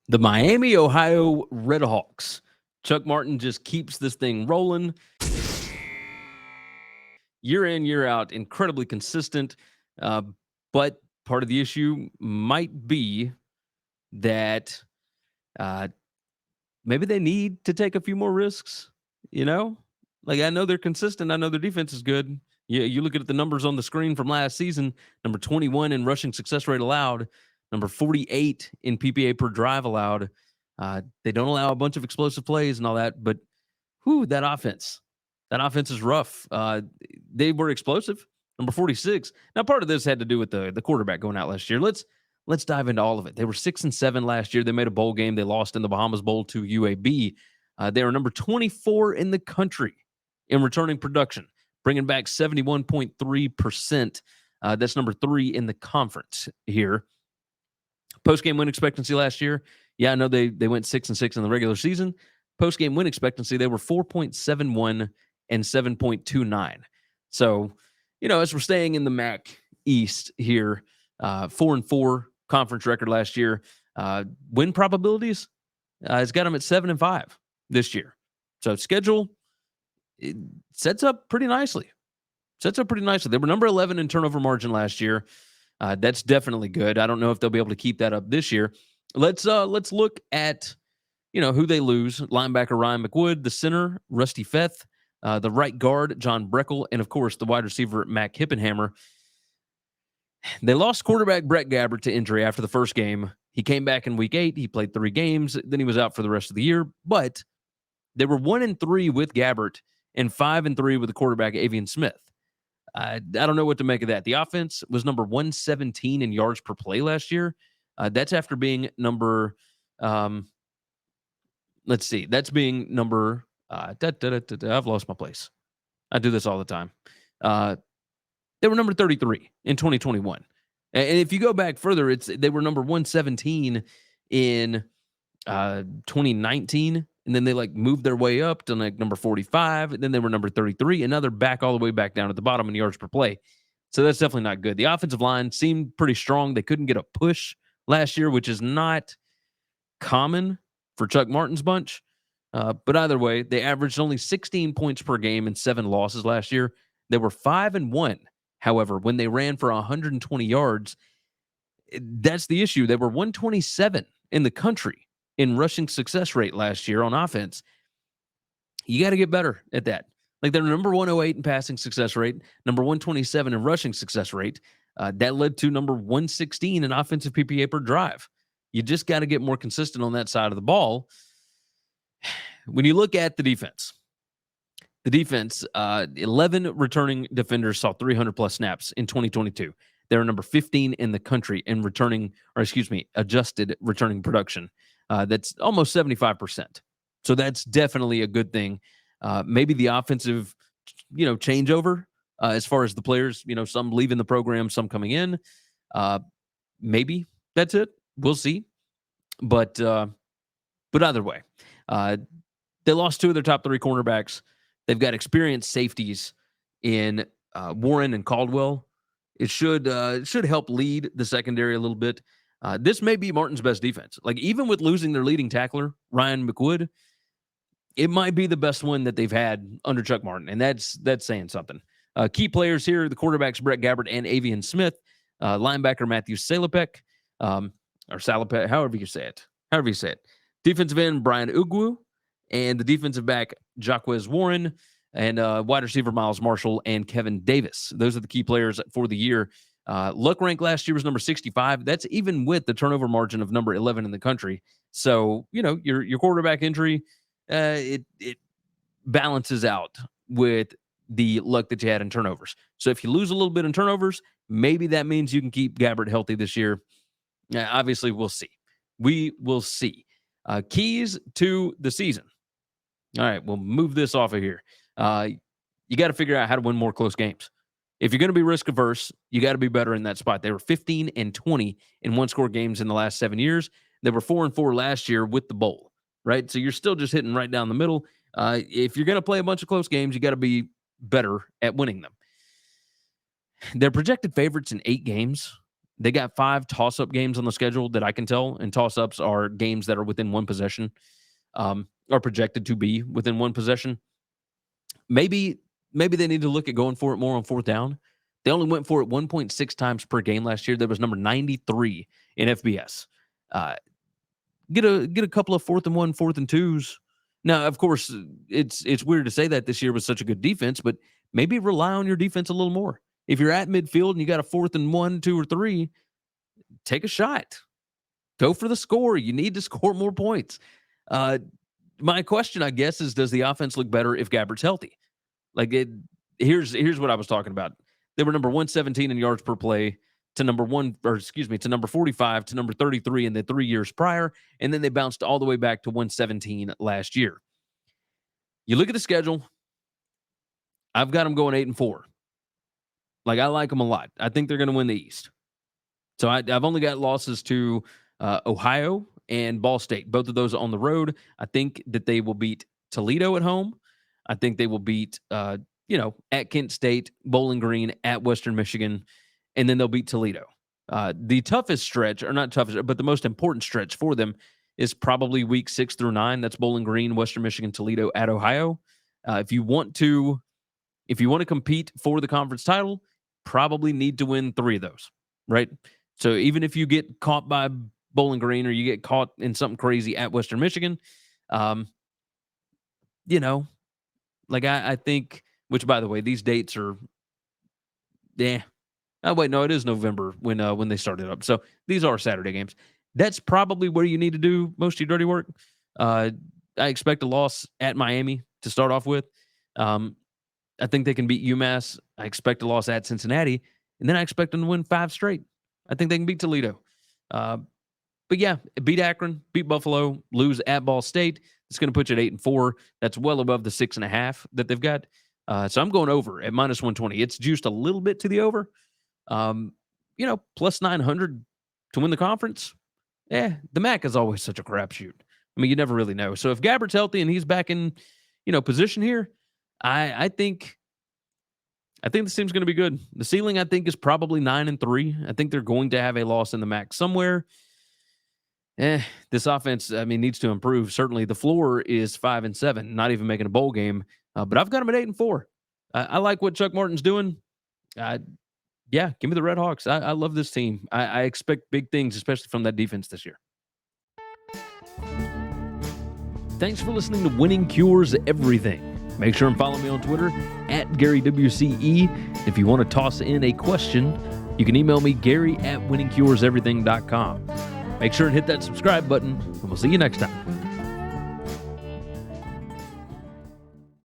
The Miami, Ohio Redhawks. Chuck Martin just keeps this thing rolling year in, year out, incredibly consistent. Uh, but part of the issue might be that uh, maybe they need to take a few more risks. You know, like I know they're consistent. I know their defense is good. You look at the numbers on the screen from last season. Number 21 in rushing success rate allowed. Number 48 in PPA per drive allowed. They don't allow a bunch of explosive plays and all that, but whew, that offense is rough. They were explosive. Number 46. Now, part of this had to do with the quarterback going out last year. Let's dive into all of it. They were 6-7 last year. They made a bowl game. They lost in the Bahamas Bowl to UAB. They were number 24 in the country in returning production, bringing back 71.3%. That's number 3 in the conference here. Post game win expectancy last year. Yeah, I know they went 6-6 in the regular season. Post game win expectancy, they were 4.71 and 7.29. So, as we're staying in the MAC East here, 4-4 conference record last year. Win probabilities has got them at 7-5 this year. So schedule it sets up pretty nicely. They were number 11 in turnover margin last year. That's definitely good. I don't know if they'll be able to keep that up this year. Let's look at who they lose. Linebacker Ryan McWood, the center Rusty Feth, the right guard John Breckel, and of course the wide receiver Mac Hippenhammer. They lost quarterback Brett Gabbert to injury after the first game. He came back in week 8. He played 3 games. Then he was out for the rest of the year. But they were 1-3 with Gabbert and 5-3 with the quarterback Avian Smith. I don't know what to make of that. The offense was number 117 in yards per play last year. That's after being number, let's see, that's being number, I've lost my place. I do this all the time. They were number 33 in 2021. And if you go back further, they were number 117 in 2019. And then they moved their way up to number 45. And then they were number 33. And now they're back all the way back down at the bottom in yards per play. So that's definitely not good. The offensive line seemed pretty strong. They couldn't get a push last year, which is not common for Chuck Martin's bunch. But either way, they averaged only 16 points per game and 7 losses last year. They were 5-1. However, when they ran for 120 yards, that's the issue. They were 127 in the country in rushing success rate last year on offense. You got to get better at that. They're number 108 in passing success rate, number 127 in rushing success rate. That led to number 116 in offensive PPA per drive. You just got to get more consistent on that side of the ball. When you look at the defense, 11 returning defenders saw 300-plus snaps in 2022. They were number 15 in the country in adjusted returning production. That's almost 75%. So that's definitely a good thing. Maybe the offensive, changeover as far as the players, some leaving the program, some coming in. Maybe that's it. We'll see. But either way, they lost 2 of their top 3 cornerbacks. They've got experienced safeties in Warren and Caldwell. It should help lead the secondary a little bit. This may be Martin's best defense. Even with losing their leading tackler, Ryan McWood, it might be the best one that they've had under Chuck Martin, and that's saying something. Key players here, the quarterbacks Brett Gabbert and Avian Smith, linebacker Matthew Salopek, or Salopek, however you say it. Defensive end Brian Ugwu, and the defensive back Jaquez Warren, and wide receiver Miles Marshall and Kevin Davis. Those are the key players for the year. Luck rank last year was number 65. That's even with the turnover margin of number 11 in the country. So, your quarterback injury, it balances out with the luck that you had in turnovers. So if you lose a little bit in turnovers, maybe that means you can keep Gabbert healthy this year. Obviously, we'll see. We will see. Keys to the season. All right, we'll move this off of here. You got to figure out how to win more close games. If you're going to be risk averse, you got to be better in that spot. They were 15-20 in one-score games in the last 7 years. They were 4-4 last year with the bowl, right? So you're still just hitting right down the middle. If you're going to play a bunch of close games, you got to be better at winning them. They're projected favorites in 8 games. They got 5 toss-up games on the schedule that I can tell, and toss-ups are games that are within one possession, are projected to be within one possession. Maybe they need to look at going for it more on fourth down. They only went for it 1.6 times per game last year. That was number 93 in FBS. Uh, get a couple of 4th and 1, 4th and 2s. Now, of course, it's weird to say that this year was such a good defense, but maybe rely on your defense a little more. If you're at midfield and you got a 4th and 1, 2, or 3, take a shot. Go for the score. You need to score more points. My question, I guess, is does the offense look better if Gabbert's healthy? Here's what I was talking about. They were number 117 in yards per play to number 45 to number 33 in the 3 years prior, and then they bounced all the way back to 117 last year. You look at the schedule. I've got them going 8-4. I like them a lot. I think they're going to win the East. So I've only got losses to Ohio and Ball State, both of those on the road. I think that they will beat Toledo at home. I think they will beat, at Kent State, Bowling Green, at Western Michigan, and then they'll beat Toledo. The toughest stretch, or not toughest, but the most important stretch for them is probably week 6 through 9. That's Bowling Green, Western Michigan, Toledo, at Ohio. If you want to compete for the conference title, probably need to win 3 of those, right? So even if you get caught by Bowling Green or you get caught in something crazy at Western Michigan, I think, which by the way, these dates are, oh wait, no, it is November when they started up. So these are Saturday games. That's probably where you need to do most of your dirty work. I expect a loss at Miami to start off with. I think they can beat UMass. I expect a loss at Cincinnati, and then I expect them to win 5 straight. I think they can beat Toledo. But yeah, beat Akron, beat Buffalo, lose at Ball State. It's going to put you at 8-4. That's well above the 6.5 that they've got. So I'm going over at minus 120. It's juiced a little bit to the over. Plus 900 to win the conference. The MAC is always such a crapshoot. I mean, you never really know. So if Gabbert's healthy and he's back in, position here, I think this team's going to be good. The ceiling, I think, is probably 9-3. I think they're going to have a loss in the MAC somewhere. This offense, needs to improve. Certainly, the floor is 5-7, not even making a bowl game. But I've got them at 8-4. I like what Chuck Martin's doing. Give me the Redhawks. I love this team. I expect big things, especially from that defense this year. Thanks for listening to Winning Cures Everything. Make sure and follow me on Twitter at GaryWCE. If you want to toss in a question, you can email me, Gary@winningcureseverything.com. Make sure and hit that subscribe button, and we'll see you next time.